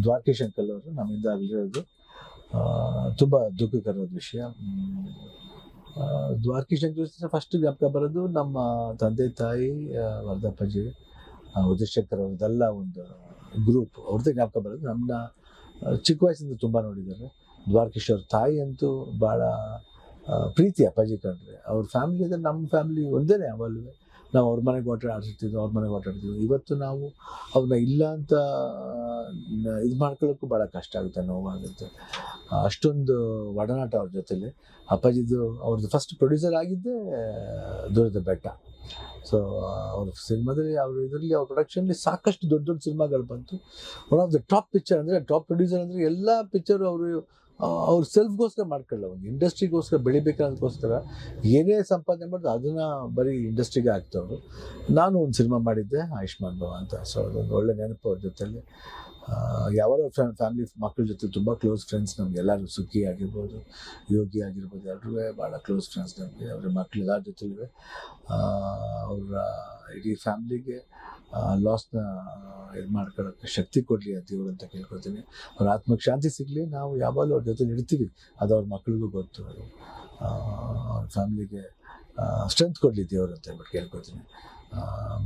Dwarakish uncle ಅವರು ನಮ್ಮಿಂದ ಅಗಲಿರೋದು ತುಂಬ ದುಃಖಕರವಾದ ವಿಷಯ. ದ್ವಾರಕೀಶ್ ಅಂಕಲ್ ಫಸ್ಟ್ ಜ್ಞಾಪಕ ಬರೋದು ನಮ್ಮ ತಂದೆ ತಾಯಿ, ವರದಪ್ಪಾಜಿ, ಉದಯಶಂಕರ್ ಅವ್ರದ್ದೆಲ್ಲ ಒಂದು ಗ್ರೂಪ್, ಅವ್ರದ್ದೇ ಜ್ಞಾಪಕ ಬರೋದು. ನಮ್ಮನ್ನ ಚಿಕ್ಕ ವಯಸ್ಸಿಂದ ತುಂಬ ನೋಡಿದ್ದಾರೆ. ದ್ವಾರಕೀಶ್ ಅವ್ರ ತಾಯಿ ಅಂತೂ ಭಾಳ ಪ್ರೀತಿ ಅಪ್ಪಾಜಿ ಕಂಡ್ರೆ. ಅವ್ರ ಫ್ಯಾಮಿಲಿ ಅಂದರೆ ನಮ್ಮ ಫ್ಯಾಮಿಲಿ ಒಂದೇ ಯಾವಾಗಲೂ. ನಾವು ಅವ್ರ ಮನೆಗೆ ಆಟಾಡ್ತಿದ್ವಿ, ಅವ್ರ ಮನೆಗೆ ಆಟಾಡ್ತೀವಿ. ಇವತ್ತು ನಾವು ಅವ್ರನ್ನ ಇಲ್ಲ ಅಂತ ಇದು ಮಾಡ್ಕೊಳ್ಳೋಕ್ಕೂ ಭಾಳ ಕಷ್ಟ ಆಗುತ್ತೆ, ನೋವಾಗುತ್ತೆ. ಅಷ್ಟೊಂದು ಒಡನಾಟ ಅವ್ರ ಜೊತೆಲಿ. ಅಪ್ಪಾಜಿದು ಅವ್ರದ್ದು ಫಸ್ಟ್ ಪ್ರೊಡ್ಯೂಸರ್ ಆಗಿದ್ದೇ ದೂರದ ಬೆಟ್ಟ. ಸೊ ಅವ್ರ ಸಿನಿಮಾದಲ್ಲಿ ಇದರಲ್ಲಿ ಅವ್ರ ಪ್ರೊಡಕ್ಷನ್ಲಿ ಸಾಕಷ್ಟು ದೊಡ್ಡ ದೊಡ್ಡ ಸಿನಿಮಾಗಳು ಬಂತು. One of the top picture ಅಂದರೆ ಟಾಪ್ ಪ್ರೊಡ್ಯೂಸರ್ ಅಂದರೆ ಎಲ್ಲ ಪಿಕ್ಚರು ಅವ್ರು ಸೆಲ್ಫ್ಗೋಸ್ಕರ ಮಾಡ್ಕೊಳ್ಳ, ಒಂದು ಇಂಡಸ್ಟ್ರಿಗೋಸ್ಕರ ಬೆಳಿಬೇಕನ್ನೋದಕ್ಕೋಸ್ಕರ ಏನೇ ಸಂಪಾದನೆ ಮಾಡಿದ್ರು ಅದನ್ನು ಬರೀ ಇಂಡಸ್ಟ್ರಿಗೆ ಆಗ್ತವ್ರು. ನಾನು ಒಂದು ಸಿನಿಮಾ ಮಾಡಿದ್ದೆ, ಆಯುಷ್ಮಾನ್ ಭವ ಅಂತ. ಸೊ ಅದೊಂದು ಒಳ್ಳೆ ನೆನಪು ಅವ್ರ ಜೊತೆಲಿ. ಯಾವಾಗ ಫ್ಯಾಮಿಲಿ ಮಕ್ಕಳ ಜೊತೆ ತುಂಬ ಕ್ಲೋಸ್ ಫ್ರೆಂಡ್ಸ್ ನಮ್ಗೆ. ಎಲ್ಲರೂ ಸುಖಿ ಆಗಿರ್ಬೋದು, ಯೋಗಿ ಆಗಿರ್ಬೋದು, ಎಲ್ಲರೂ ಭಾಳ ಕ್ಲೋಸ್ ಫ್ರೆಂಡ್ಸ್ ನಮಗೆ. ಅವ್ರ ಮಕ್ಕಳು ಎಲ್ಲರ ಜೊತೆಲಿವೆ. ಅವರ ಇಡೀ ಫ್ಯಾಮ್ಲಿಗೆ ಲಾಸ್ನ ಇದು ಮಾಡ್ಕೊಳ್ಳೋಕ್ಕೆ ಶಕ್ತಿ ಕೊಡಲಿ ಆ ದೇವರು ಅಂತ ಕೇಳ್ಕೊತೀನಿ. ಅವ್ರ ಆತ್ಮಕ್ಕೆ ಶಾಂತಿ ಸಿಗಲಿ. ನಾವು ಯಾವಾಗಲೂ ಅವ್ರ ಜೊತೆ ಇರ್ತೀವಿ, ಅದು ಅವ್ರ ಮಕ್ಕಳಿಗೂ ಗೊತ್ತು. ಅವ್ರ ಫ್ಯಾಮ್ಲಿಗೆ ಸ್ಟ್ರೆಂತ್ ಕೊಡಲಿ ದೇವರು ಅಂತ ಹೇಳ್ಬಿಟ್ಟು ಕೇಳ್ಕೊತೀನಿ.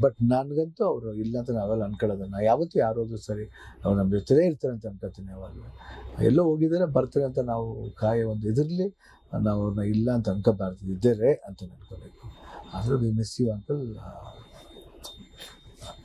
ಬಟ್ ನನಗಂತೂ ಅವರು ಇಲ್ಲ ಅಂತ ನಾವೆಲ್ಲ ಅನ್ಕೊಳ್ಳೋದನ್ನು ಯಾವತ್ತೂ ಯಾರಾದರೂ ಸರಿ ಅವ್ರು ನಮ್ಮ ಜೊತೆಲೇ ಇರ್ತಾರೆ ಅಂತ ಅನ್ಕೋತೀನಿ. ಯಾವಾಗಲೂ ಎಲ್ಲೋ ಹೋಗಿದ್ದಾರೆ ಬರ್ತಾರೆ ಅಂತ ನಾವು ಒಂದು ಇದರಲ್ಲಿ ನಾವು ಅವ್ರನ್ನ ಇಲ್ಲ ಅಂತ ಅನ್ಕೋಬಾರ್ದು, ಇದ್ದೇರೆ ಅಂತ ಅನ್ಕೋಬೇಕು. ಆದರೂ ವಿ ಮಿಸ್ ಯು ಅಂಕಲ್.